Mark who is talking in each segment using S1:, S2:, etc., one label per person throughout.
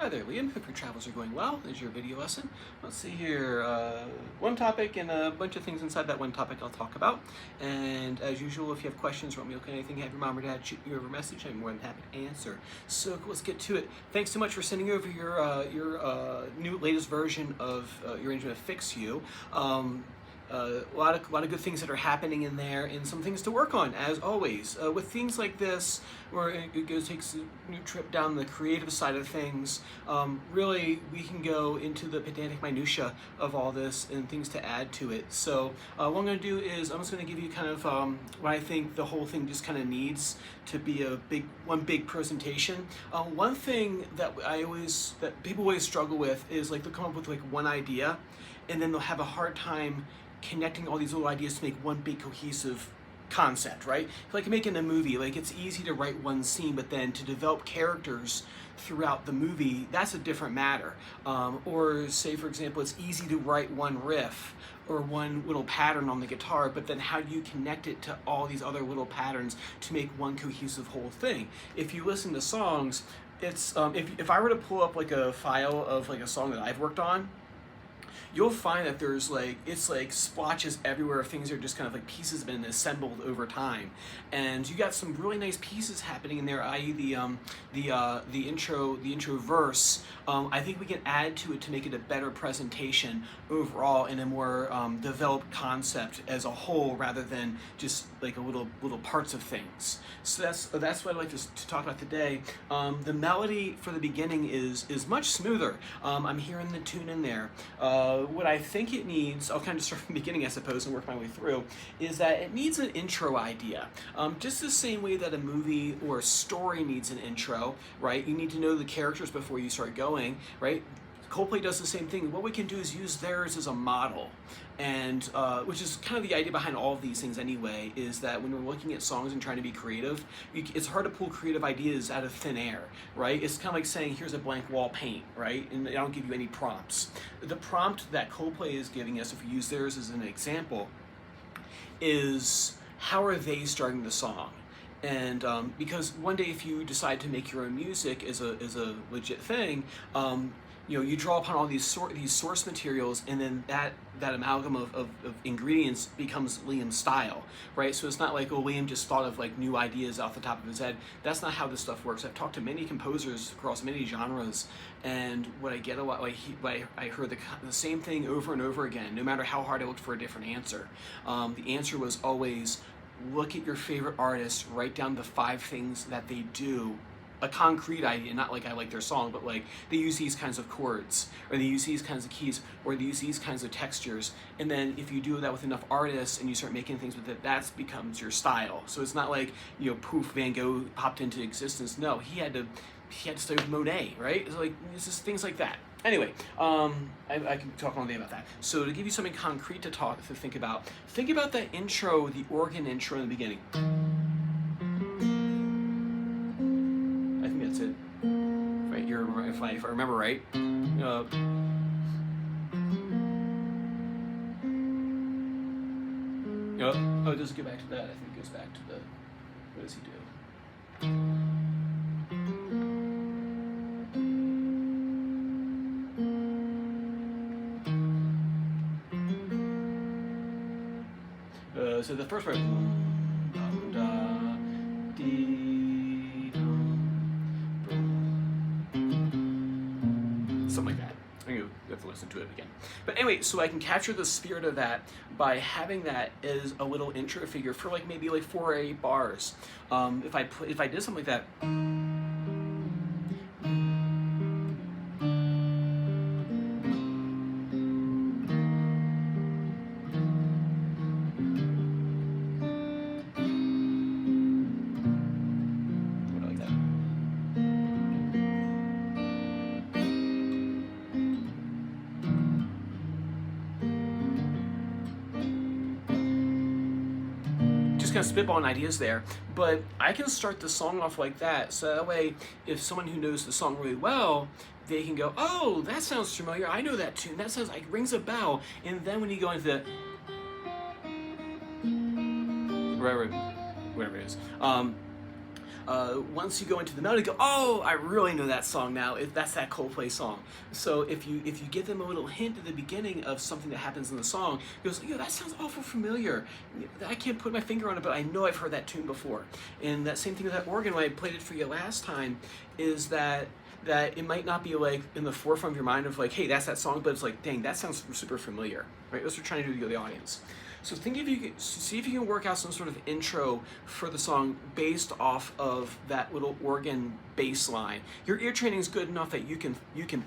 S1: Hi there, Liam. Hope your travels are going well. There's your video lesson. Let's see here. One topic and a bunch of things inside that one topic I'll talk about. And as usual, if you have questions or want me to look at anything, have your mom or dad shoot you over a message. I'm more than happy to answer. So let's get to it. Thanks so much for sending over your new latest version of your arrangement of Fix You. A lot of good things that are happening in there, and some things to work on, as always. With things like this, where it takes a new trip down the creative side of things, really we can go into the pedantic minutia of all this and things to add to it. So what I'm going to do is I'm just going to give you kind of what I think the whole thing just kind of needs to be one big presentation. One thing that people always struggle with is like they'll come up with like one idea, and then they'll have a hard time connecting all these little ideas to make one big cohesive concept, right? Like making a movie, like it's easy to write one scene, but then to develop characters throughout the movie, that's a different matter. Or say, for example, it's easy to write one riff or one little pattern on the guitar, but then how do you connect it to all these other little patterns to make one cohesive whole thing? If you listen to songs, it's if I were to pull up like a file of like a song that I've worked on, you'll find that there's it's like splotches everywhere of things that are just kind of like pieces have been assembled over time, and you got some really nice pieces happening in there, i.e. the intro verse. I think we can add to it to make it a better presentation overall and a more developed concept as a whole, rather than just like a little parts of things. So that's what I'd like to talk about today. The melody for the beginning is much smoother. I'm hearing the tune in there. What I think it needs, I'll kind of start from the beginning, I suppose, and work my way through, is that it needs an intro idea. Just the same way that a movie or a story needs an intro, right? You need to know the characters before you start going, right? Coldplay does the same thing. What we can do is use theirs as a model, and which is kind of the idea behind all of these things anyway, is that when we're looking at songs and trying to be creative, it's hard to pull creative ideas out of thin air, right? It's kind of like saying, here's a blank wall, paint, right? And I don't give you any prompts. The prompt that Coldplay is giving us, if we use theirs as an example, is how are they starting the song? And because one day if you decide to make your own music as a legit thing, you draw upon all these source materials, and then that amalgam of ingredients becomes Liam's style, right? So it's not like, oh, Liam just thought of like new ideas off the top of his head. That's not how this stuff works. I've talked to many composers across many genres, and what I get a lot, I heard the same thing over and over again, no matter how hard I looked for a different answer. The answer was always, look at your favorite artist, write down the 5 things that they do. A concrete idea, not like I like their song, but like they use these kinds of chords, or they use these kinds of keys, or they use these kinds of textures. And then if you do that with enough artists and you start making things with it, that becomes your style. So it's not like, poof, Van Gogh popped into existence. No, he had to study with Monet, right? It's like, it's just things like that. Anyway, I can talk all day about that. So to give you something concrete to think about that intro, the organ intro in the beginning. That's it, right? If I remember right. It doesn't go back to that. I think it goes back to the. What does he do? So the first part. Something like that. You have to listen to it again. But anyway, so I can capture the spirit of that by having that as a little intro figure for maybe 4 or 8 bars. If I did something like that. Kind of spitballing ideas there, but I can start the song off like that, so that way if someone who knows the song really well, they can go, oh, that sounds familiar, I know that tune, that sounds like rings a bell. And then when you go into the whatever it is, once you go into the melody, go, oh, I really know that song now. That's that Coldplay song. So if you give them a little hint at the beginning of something that happens in the song, it goes, that sounds awful familiar. I can't put my finger on it, but I know I've heard that tune before. And that same thing with that organ when I played it for you last time is that it might not be like in the forefront of your mind of like, hey, that's that song, but it's like, dang, that sounds super familiar, right? That's what we're trying to do to the audience. So see if you can work out some sort of intro for the song based off of that little organ bass line. Your ear training is good enough that you can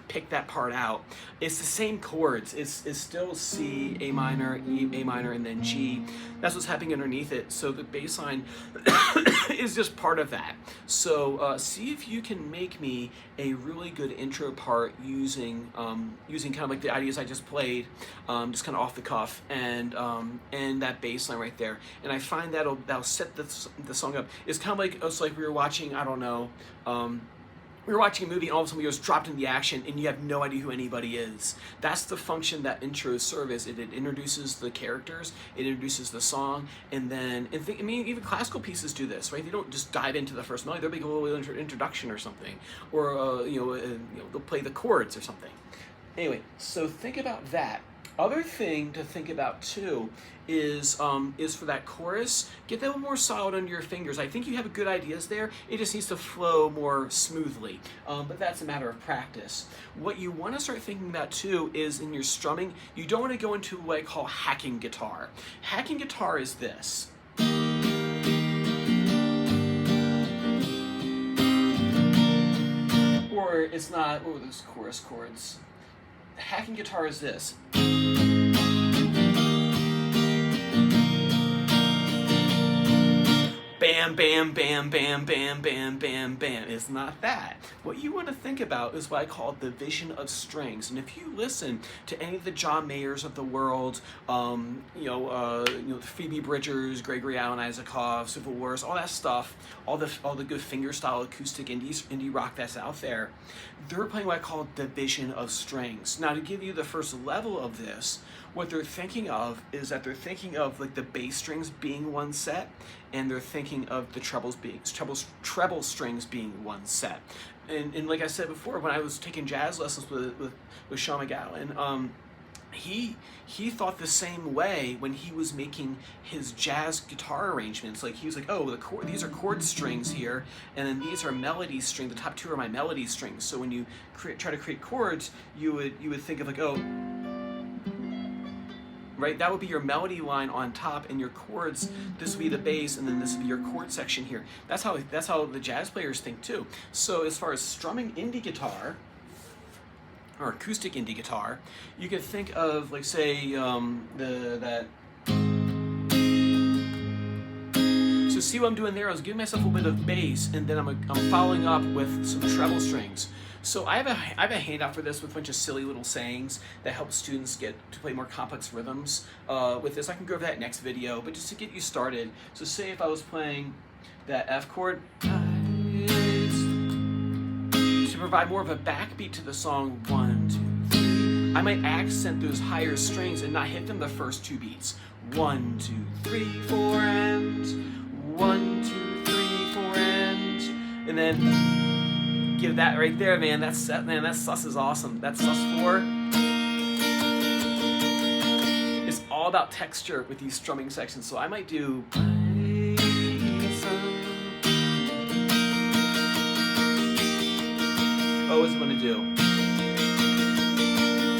S1: pick that part out. It's the same chords. It's still C, A minor, E, A minor, and then G. That's what's happening underneath it. So the bass line is just part of that. So see if you can make me a really good intro part using kind of like the ideas I just played, just kind of off the cuff, and that bass line right there. And I find that'll set the song up. It's kind of like we were watching, I don't know, we were watching a movie and all of a sudden we just dropped into the action and you have no idea who anybody is. That's the function that intros serve as. It introduces the characters, it introduces the song, and then, even classical pieces do this, right? They don't just dive into the first melody, they'll make a little introduction or something, or they'll play the chords or something. Anyway, so think about that. Other thing to think about too is for that chorus, get that a little more solid under your fingers. I think you have good ideas there. It just needs to flow more smoothly, but that's a matter of practice. What you want to start thinking about too is in your strumming, you don't want to go into what I call hacking guitar. Hacking guitar is this. Or it's not, those chorus chords. Hacking guitar is this. Bam, bam, bam, bam, bam, bam, bam, bam. It's not that. What you want to think about is what I call division of strings. And if you listen to any of the John Mayers of the world, Phoebe Bridgers, Gregory Alan Isakov, Civil Wars, all that stuff, all the good fingerstyle acoustic indie rock that's out there, they're playing what I call division of strings. Now, to give you the first level of this, what they're thinking of is that they're thinking of like the bass strings being one set, and they're thinking of the treble strings being one set. And like I said before, when I was taking jazz lessons with Sean McGowan, he thought the same way when he was making his jazz guitar arrangements. Like he was like, oh, these are chord strings here, and then these are melody strings. The top two are my melody strings. So when you try to create chords, you would think of like, oh, right, that would be your melody line on top, and your chords, this would be the bass, and then this would be your chord section here. That's how the jazz players think too. So as far as strumming indie guitar, or acoustic indie guitar, you can think of, like, say, So see what I'm doing there? I was giving myself a bit of bass, and then I'm following up with some treble strings. So I have a handout for this with a bunch of silly little sayings that help students get to play more complex rhythms with this. I can go over that next video, but just to get you started. So say if I was playing that F chord, to provide more of a backbeat to the song, 1, 2, 3, I might accent those higher strings and not hit them the first two beats. 1, 2, 3, 4, and 1, 2, 3, 4, and then give that right there, man. That sus is awesome. That sus 4. It's all about texture with these strumming sections. So I might do. Oh, what's it going to do?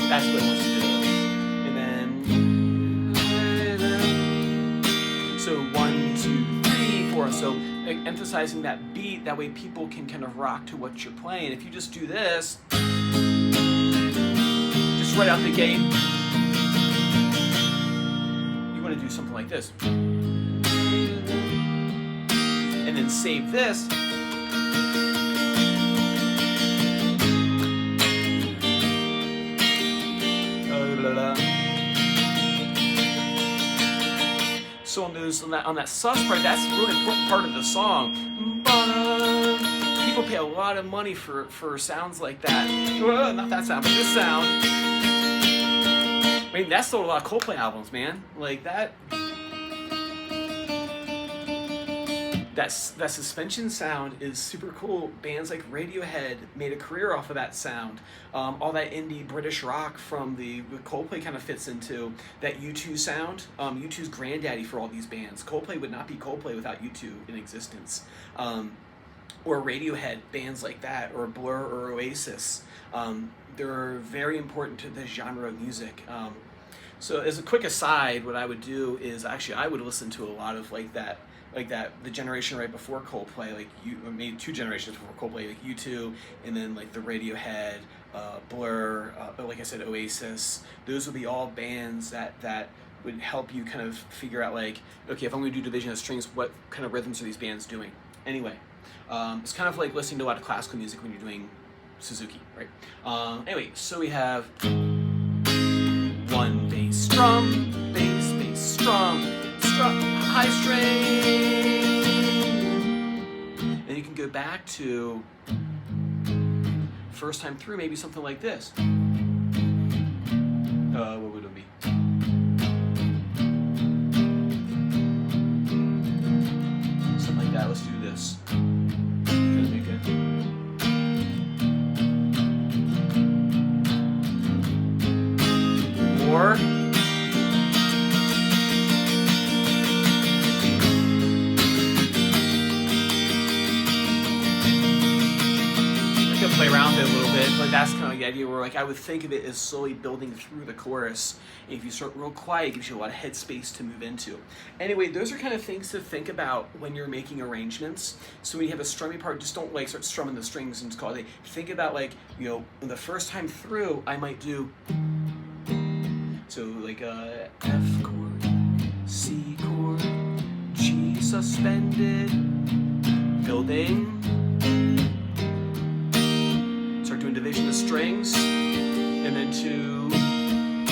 S1: That's what it wants to do. And then, so 1, 2, 3, 4. So emphasizing that beat, that way people can kind of rock to what you're playing. If you just do this, just right out the gate, you want to do something like this. And then save this. So on that sus part, that's a really important part of the song. People pay a lot of money for sounds like that. Not that sound, but this sound. I mean, that's sold a lot of Coldplay albums, man. Like that. that suspension sound is super cool. Bands like Radiohead made a career off of that sound. All that indie British rock from the Coldplay kind of fits into that U2 sound. U2's granddaddy for all these bands. Coldplay would not be Coldplay without U2 in existence. Or Radiohead, bands like that, or Blur or Oasis. They're very important to this genre of music. So as a quick aside, what I would do is actually I would listen to a lot of the generation right before Coldplay, or maybe 2 generations before Coldplay, like U2, and then like the Radiohead, Blur, like I said, Oasis. Those would be all bands that would help you kind of figure out like, okay, if I'm going to do division of strings, what kind of rhythms are these bands doing? Anyway, it's kind of like listening to a lot of classical music when you're doing Suzuki, right? Anyway, so we have 1 bass strum, bass strum, high string. And you can go back to first time through, maybe something like this. What would it be? Something like that. Let's do this. Gonna make it. Or play around with it a little bit, but that's kind of like the idea where like I would think of it as slowly building through the chorus. And if you start real quiet, it gives you a lot of headspace to move into. Anyway, those are kind of things to think about when you're making arrangements. So when you have a strummy part, just don't like start strumming the strings and just call it. Think about like, you know, the first time through, I might do so like F chord, C chord, G suspended, building. Doing division of strings, and then 2, and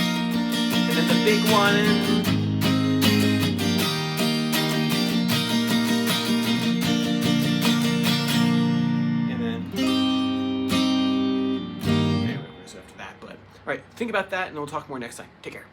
S1: then the big one, and then anyway, we're after that. But all right, think about that, and we'll talk more next time. Take care.